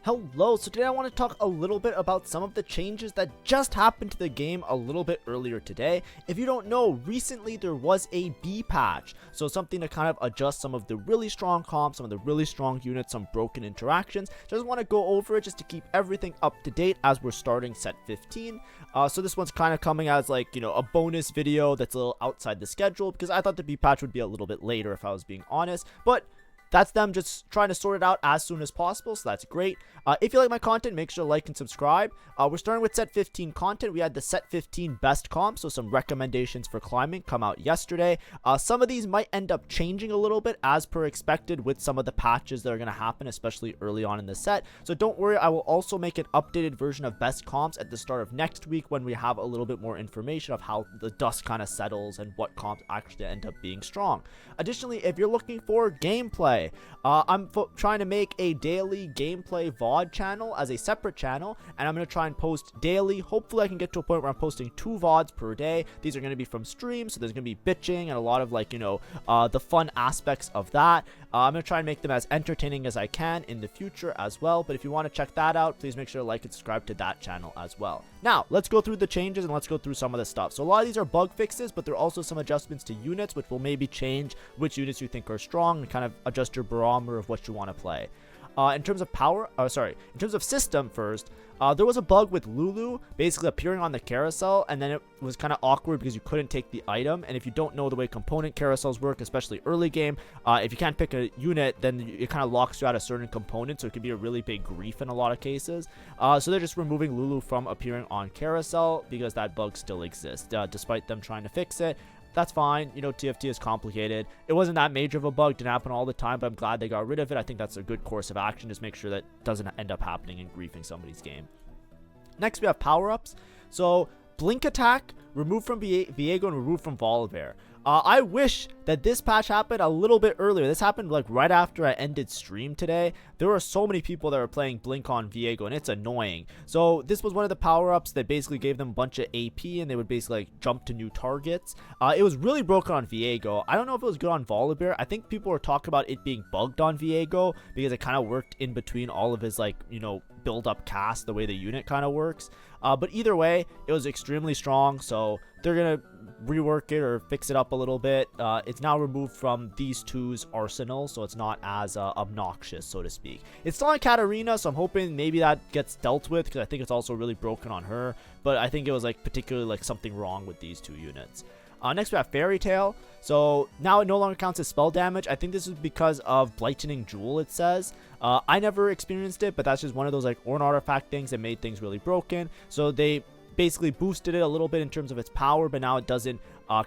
Hello, so today I want to talk a little bit about some of the changes that just happened to the game a little bit earlier today. If you don't know, recently there was a B patch, so something to kind of adjust some of the really strong comps, some of the really strong units, some broken interactions. Just want to go over it just to keep everything up to date as we're starting set 15. So this one's kind of coming as like, a bonus video that's a little outside the schedule because I thought the B patch would be a little bit later if I was being honest, but that's them just trying to sort it out as soon as possible, so that's great. If you like my content, make sure to like and subscribe. We're starting with set 15 content. We had the set 15 best comp, so some recommendations for climbing come out yesterday. Some of these might end up changing a little bit as per expected with some of the patches that are going to happen, especially early on in the set. So don't worry, I will also make an updated version of best comps at the start of next week when we have a little bit more information of how the dust kind of settles and what comps actually end up being strong. Additionally, if you're looking for gameplay, I'm trying to make a daily gameplay VOD channel as a separate channel, and I'm going to try and post daily. Hopefully I can get to a point where I'm posting 2 VODs per day. These are going to be from streams, so there's going to be bitching and a lot of like, the fun aspects of that. I'm going to try and make them as entertaining as I can in the future as well, but if you want to check that out, please make sure to like and subscribe to that channel as well. Now, let's go through the changes and let's go through some of the stuff. So a lot of these are bug fixes, but there are also some adjustments to units, which will maybe change which units you think are strong and kind of adjust your barometer of what you want to play. In terms of system first, there was a bug with Lulu basically appearing on the carousel, and then it was kind of awkward because you couldn't take the item. And if you don't know the way component carousels work, especially early game, if you can't pick a unit, then it kind of locks you out a certain component, so it can be a really big grief in a lot of cases. So they're just removing Lulu from appearing on carousel because that bug still exists, despite them trying to fix it. That's fine. TFT is complicated. It wasn't that major of a bug. Didn't happen all the time, but I'm glad they got rid of it. I think that's a good course of action. Just make sure that doesn't end up happening and griefing somebody's game. Next, we have power-ups. So, Blink Attack, removed from Viego and removed from Volibear. I wish that this patch happened a little bit earlier. This happened like right after I ended stream today. There were so many people that were playing Blink on Viego, and it's annoying. So this was one of the power-ups that basically gave them a bunch of AP, and they would basically like jump to new targets. It was really broken on Viego. I don't know if it was good on Volibear. I think people were talking about it being bugged on Viego because it kind of worked in between all of his build-up cast, the way the unit kind of works. But either way, it was extremely strong, so they're gonna rework it or fix it up a little bit. It's now removed from these two's arsenal, so it's not as obnoxious, so to speak. It's still on Katarina, so I'm hoping maybe that gets dealt with because I think it's also really broken on her, but I think it was particularly something wrong with these two units. Next we have Fairy Tail. So now it no longer counts as spell damage. I think this is because of Blightening Jewel, it says. I never experienced it, but that's just one of those Ornn artifact things that made things really broken. So they basically boosted it a little bit in terms of its power, but now it doesn't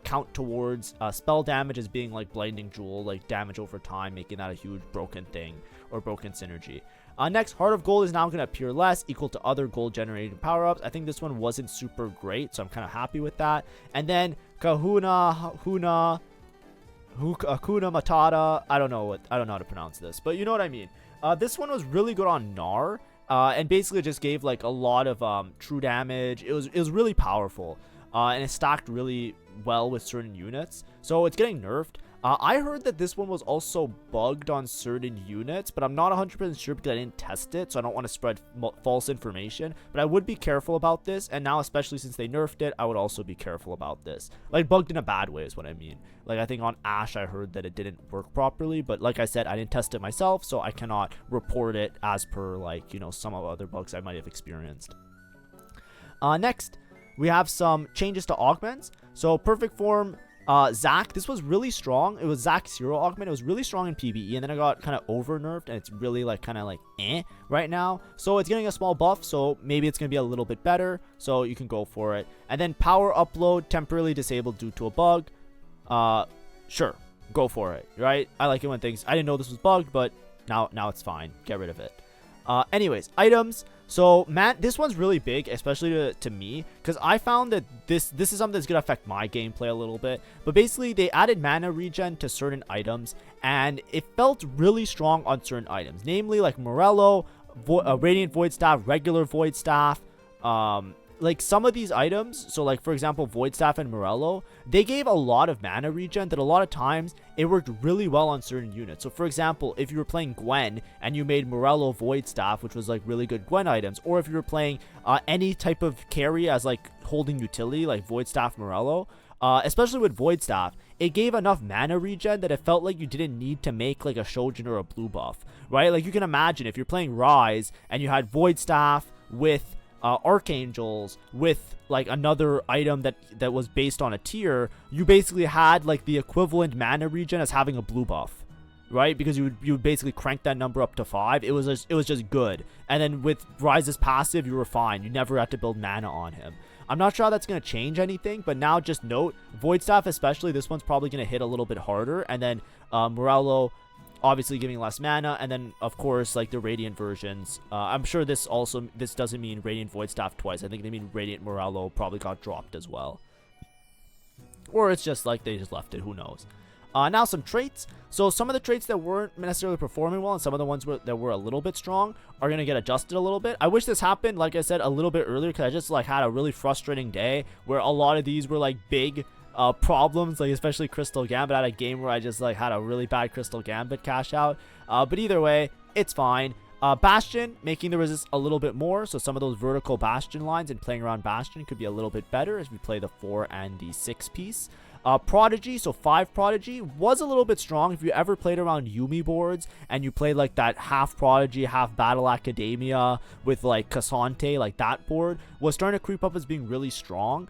count towards spell damage as being Blinding Jewel, damage over time, making that a huge broken thing or broken synergy. Next, Heart of Gold is now going to appear less, equal to other gold generating power-ups. I think this one wasn't super great, so I'm kind of happy with that. And then Hakuna Matata. I don't know how to pronounce this, but you know what I mean. This one was really good on Gnar, and basically just gave a lot of true damage. It was really powerful, and it stacked really well with certain units. So it's getting nerfed. I heard that this one was also bugged on certain units, but I'm not 100% sure because I didn't test it, so I don't want to spread false information. But I would be careful about this, and now especially since they nerfed it, I would also be careful about this. Bugged in a bad way is what I mean. I think on Ash I heard that it didn't work properly, but like I said, I didn't test it myself, so I cannot report it as per some of other bugs I might have experienced. Next, we have some changes to augments. So Perfect Form Zac, this was really strong. It was Zac's hero augment. It was really strong in PvE, and then it got kind of over nerfed, and it's really right now. So it's getting a small buff, so maybe it's gonna be a little bit better, so you can go for it. And then power upload temporarily disabled due to a bug. Sure, go for it, right? I like it when things, I didn't know this was bugged, but now it's fine. Get rid of it. Anyways, items. So, man, this one's really big, especially to me, because I found that this is something that's going to affect my gameplay a little bit. But basically, they added mana regen to certain items, and it felt really strong on certain items. Namely, Morello, Radiant Void Staff, regular Void Staff, like some of these items, so like for example Void Staff and Morello, they gave a lot of mana regen that a lot of times it worked really well on certain units. So for example, if you were playing Gwen and you made Morello Void Staff, which was like really good Gwen items, or if you were playing any type of carry as like holding utility like Void Staff Morello, especially with Void Staff, it gave enough mana regen that it felt like you didn't need to make like a Shojin or a blue buff, right? Like you can imagine if you're playing Rise and you had Void Staff with Archangels with like another item that was based on a tier, you basically had like the equivalent mana regen as having a blue buff, right? Because you would basically crank that number up to 5. It was just good. And then with Rise's passive, you were fine. You never had to build mana on him. I'm not sure how that's going to change anything, but now just note, Void Staff especially, this one's probably going to hit a little bit harder. And then Morello, obviously giving less mana, and then of course like the Radiant versions. I'm sure this doesn't mean Radiant Void Staff twice. I think they mean Radiant Morello probably got dropped as well, or it's just like they just left it, who knows. Now some traits. So some of the traits that weren't necessarily performing well and some of the ones that were a little bit strong are going to get adjusted a little bit. I wish this happened, like I said, a little bit earlier, because I just like had a really frustrating day where a lot of these were like big problems, like especially Crystal Gambit. I had a game where I just like had a really bad Crystal Gambit cash out, but either way it's fine. Bastion, making the resist a little bit more, so some of those vertical Bastion lines and playing around Bastion could be a little bit better as we play the 4 and the 6 piece. Prodigy, so 5 Prodigy was a little bit strong. If you ever played around Yumi boards and you played like that half Prodigy, half Battle Academia with like Cassante, like that board was starting to creep up as being really strong.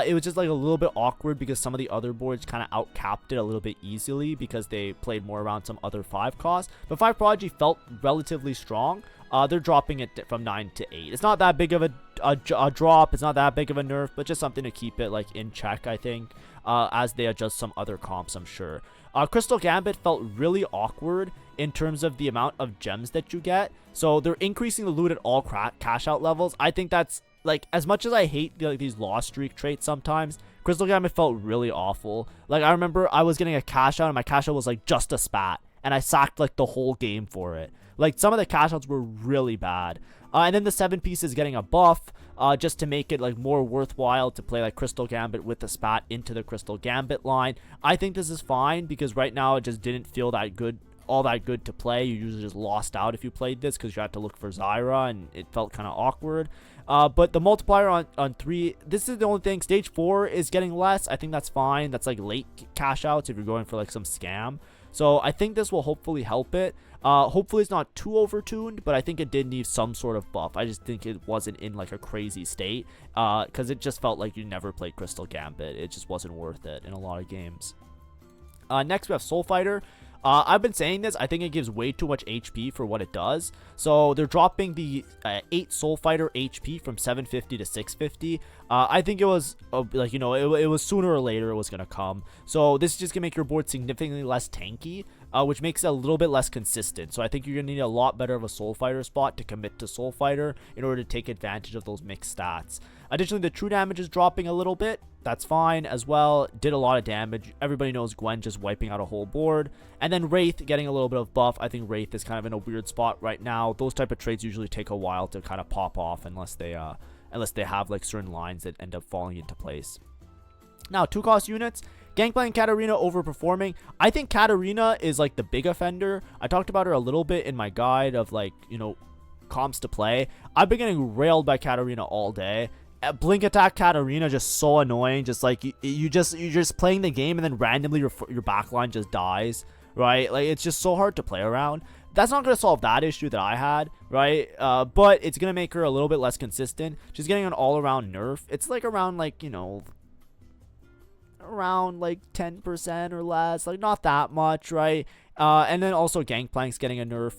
It was just like a little bit awkward because some of the other boards kind of outcapped it a little bit easily because they played more around some other 5 costs. But 5 Prodigy felt relatively strong. They're dropping it from 9 to 8. It's not that big of a drop. It's not that big of a nerf, but just something to keep it like in check, I think, as they adjust some other comps, I'm sure. Crystal Gambit felt really awkward in terms of the amount of gems that you get. So they're increasing the loot at all cash out levels. I think that's like, as much as I hate like these lost streak traits sometimes, Crystal Gambit felt really awful. Like I remember I was getting a cash out and my cash out was like just a spat and I sacked like the whole game for it. Like some of the cash outs were really bad. And then the 7 piece is getting a buff just to make it like more worthwhile to play like Crystal Gambit with the spat into the Crystal Gambit line. I think this is fine because right now it just didn't feel that good, all that good to play. You usually just lost out if you played this because you had to look for Zyra and it felt kind of awkward. But the multiplier on 3, this is the only thing. Stage 4 is getting less. I think that's fine. That's like late cash outs if you're going for like some scam. So I think this will hopefully help it. Hopefully it's not too overtuned, but I think it did need some sort of buff. I just think it wasn't in like a crazy state because it just felt like you never played Crystal Gambit. It just wasn't worth it in a lot of games. Next we have Soul Fighter. I've been saying this. I think it gives way too much HP for what it does. So they're dropping the 8 Soul Fighter HP from 750 to 650. I think it was like, you know, it was sooner or later it was gonna come. So this is just gonna make your board significantly less tanky, which makes it a little bit less consistent. So I think you're gonna need a lot better of a Soul Fighter spot to commit to Soul Fighter in order to take advantage of those mixed stats. Additionally, the true damage is dropping a little bit. That's fine as well. Did a lot of damage. Everybody knows Gwen just wiping out a whole board. And then Wraith getting a little bit of buff. I think Wraith is kind of in a weird spot right now. Those type of trades usually take a while to kind of pop off unless they have like certain lines that end up falling into place. Now, 2-cost units. Gangplank Katarina overperforming. I think Katarina is like the big offender. I talked about her a little bit in my guide of like, you know, comps to play. I've been getting railed by Katarina all day. Blink attack Katarina just so annoying. Just like you're just playing the game and then randomly your backline just dies, right? Like it's just so hard to play around. That's not going to solve that issue that I had, right? But it's going to make her a little bit less consistent. She's getting an all-around nerf. It's like around like, you know, around like 10% or less, like not that much, right? And then also Gangplank's getting a nerf.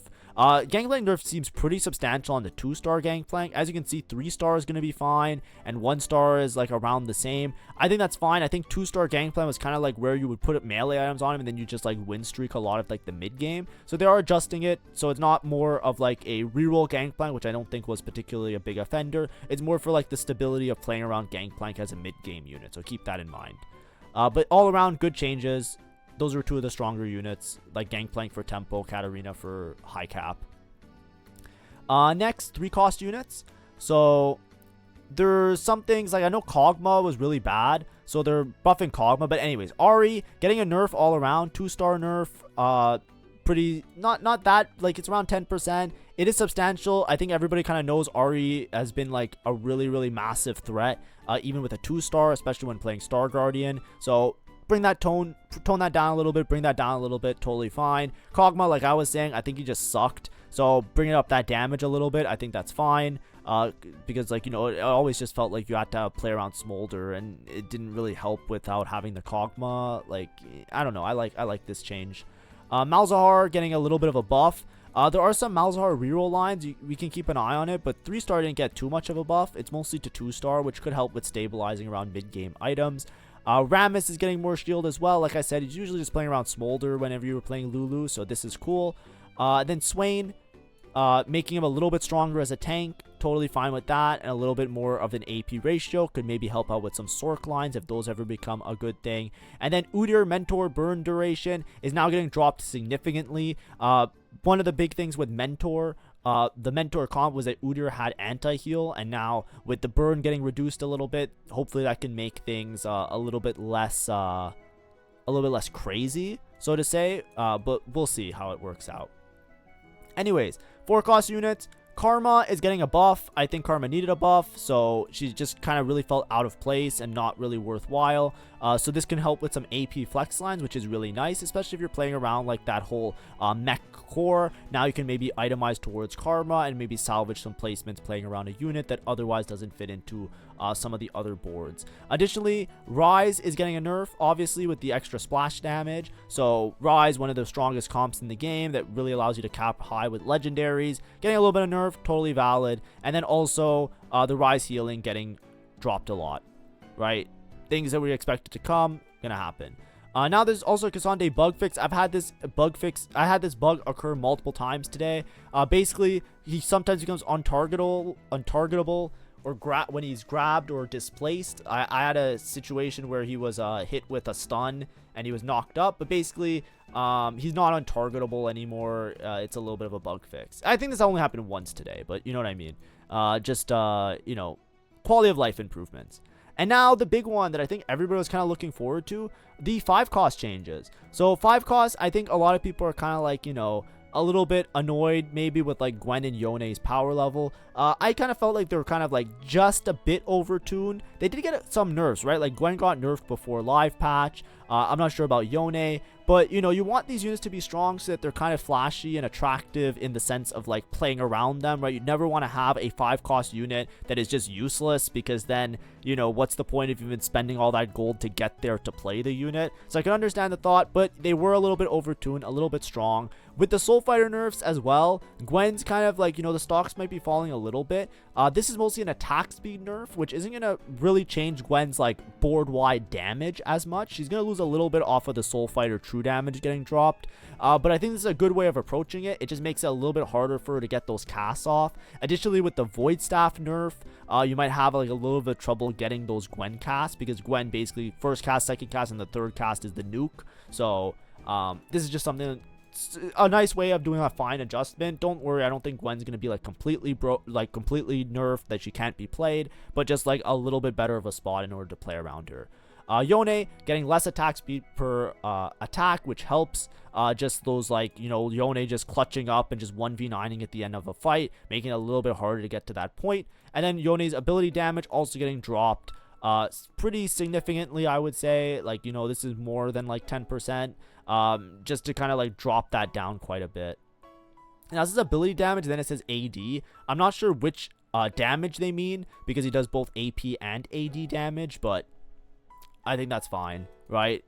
Gangplank nerf seems pretty substantial on the 2-star Gangplank. As you can see, 3-star is going to be fine, and 1-star is like around the same. I think that's fine. I think 2-star Gangplank was kind of like where you would put melee items on him, and then you just like win streak a lot of like the mid game. So they are adjusting it, so it's not more of like a reroll Gangplank, which I don't think was particularly a big offender. It's more for like the stability of playing around Gangplank as a mid game unit, so keep that in mind. But all around, good changes. Those are 2 of the stronger units, like Gangplank for tempo, Katarina for high cap. Next, 3-cost units. So there's some things like I know Kog'Maw was really bad, so they're buffing Kog'Maw. But anyways, Ari getting a nerf all around, 2-star nerf. Pretty not that, like, it's around 10%. It is substantial. I think everybody kind of knows Ari has been like a really massive threat, even with a 2-star, especially when playing Star Guardian. So bring that tone that down a little bit, bring that down a little bit, totally fine. Kog'Maw, like I was saying, I think he just sucked, so bringing up that damage a little bit, I think that's fine. Because, like, you know, it always just felt like you had to play around Smolder, and it didn't really help without having the Kog'Maw. Like, I don't know, I like this change. Malzahar getting a little bit of a buff. There are some Malzahar reroll lines. We can keep an eye on it, but 3-star didn't get too much of a buff. It's mostly to 2-star, which could help with stabilizing around mid-game items. Rammus is getting more shield as well. Like I said, he's usually just playing around Smolder whenever you were playing Lulu, so this is cool. Then Swain, making him a little bit stronger as a tank, totally fine with that, and a little bit more of an AP ratio could maybe help out with some Sork lines if those ever become a good thing. And then Udyr Mentor burn duration is now getting dropped significantly. One of the big things with Mentor, the Mentor comp was that Udyr had anti-heal, and now with the burn getting reduced a little bit, hopefully that can make things a little bit less crazy, so to say, but we'll see how it works out. Anyways, 4-cost units. Karma is getting a buff. I think Karma needed a buff, so she just kind of really felt out of place and not really worthwhile. So this can help with some AP flex lines, which is really nice, especially if you're playing around like that whole mech core. Now you can maybe itemize towards Karma and maybe salvage some placements playing around a unit that otherwise doesn't fit into some of the other boards. Additionally, Rise is getting a nerf, obviously, with the extra splash damage. So Rise, one of the strongest comps in the game that really allows you to cap high with legendaries, getting a little bit of nerf, totally valid. And then also the Rise healing getting dropped a lot, right? Things that we expected to come, gonna happen. Now there's also Cassandre bug fix. I had this bug occur multiple times today. Basically, he sometimes becomes untargetable, or when he's grabbed or displaced. I had a situation where he was hit with a stun and he was knocked up, but basically he's not untargetable anymore. It's a little bit of a bug fix. I think this only happened once today, but you know what I mean. Just you know, quality of life improvements. And now the big one that I think everybody was kind of looking forward to, the 5-cost changes. So 5-cost, I think a lot of people are kind of like, you know, a little bit annoyed maybe with like Gwen and Yone's power level. I kind of felt like they were kind of like just a bit overtuned. They did get some nerfs, right? Like Gwen got nerfed before live patch. I'm not sure about Yone, but you know, you want these units to be strong so that they're kind of flashy and attractive in the sense of like playing around them, right? You never want to have a 5-cost unit that is just useless, because then, you know, what's the point of even spending all that gold to get there to play the unit? So I can understand the thought, but they were a little bit overtuned, a little bit strong. With the Soul Fighter nerfs as well, Gwen's kind of like, you know, the stocks might be falling a little bit. This is mostly an attack speed nerf, which isn't going to really change Gwen's like board-wide damage as much. She's going to lose a little bit off of the Soul Fighter true damage getting dropped. But I think this is a good way of approaching it. It just makes it a little bit harder for her to get those casts off. Additionally, with the Void Staff nerf, you might have like a little bit of trouble getting those Gwen casts, because Gwen basically first cast, second cast, and the third cast is the nuke. So this is just a nice way of doing a fine adjustment. Don't worry, I don't think Gwen's gonna be like completely nerfed that she can't be played, but just like a little bit better of a spot in order to play around her. Yone getting less attack speed per attack, which helps. Just those, like, you know, Yone just clutching up and just 1v9ing at the end of a fight, making it a little bit harder to get to that point. And then Yone's ability damage also getting dropped pretty significantly, I would say. Like, you know, this is more than like 10%, just to kind of like drop that down quite a bit. Now this is ability damage, then it says AD. I'm not sure which damage they mean, because he does both AP and AD damage, but I think that's fine, right?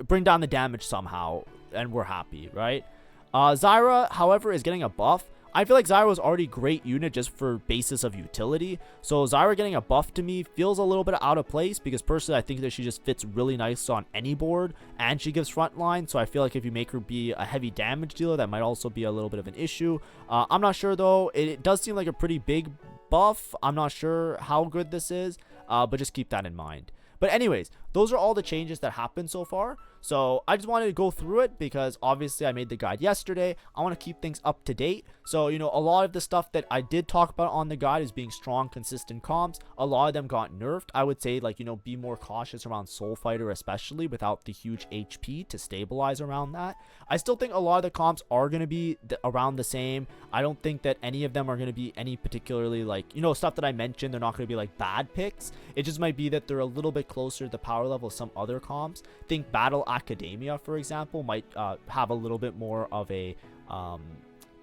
Bring down the damage somehow, and we're happy, right? Zyra, however, is getting a buff. I feel like Zyra was already a great unit just for basis of utility. So Zyra getting a buff to me feels a little bit out of place, because personally I think that she just fits really nice on any board, and she gives frontline. So I feel like if you make her be a heavy damage dealer, that might also be a little bit of an issue. I'm not sure though. It does seem like a pretty big buff. I'm not sure how good this is, but just keep that in mind. But anyways, those are all the changes that happened so far. So I just wanted to go through it because obviously I made the guide yesterday. I want to keep things up to date. So, you know, a lot of the stuff that I did talk about on the guide is being strong, consistent comps. A lot of them got nerfed. I would say, like, you know, be more cautious around Soul Fighter, especially without the huge HP to stabilize around that. I still think a lot of the comps are going to be around the same. I don't think that any of them are going to be any particularly, like, you know, stuff that I mentioned. They're not going to be like bad picks. It just might be that they're a little bit closer to the power level of some other comps. Think Battle Academia, for example, might have a little bit more of a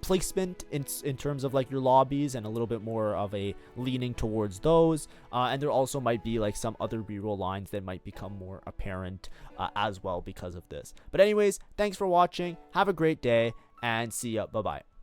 placement in terms of like your lobbies, and a little bit more of a leaning towards those, and there also might be like some other reroll lines that might become more apparent as well because of this. But anyways, thanks for watching, have a great day, and see ya. Bye bye.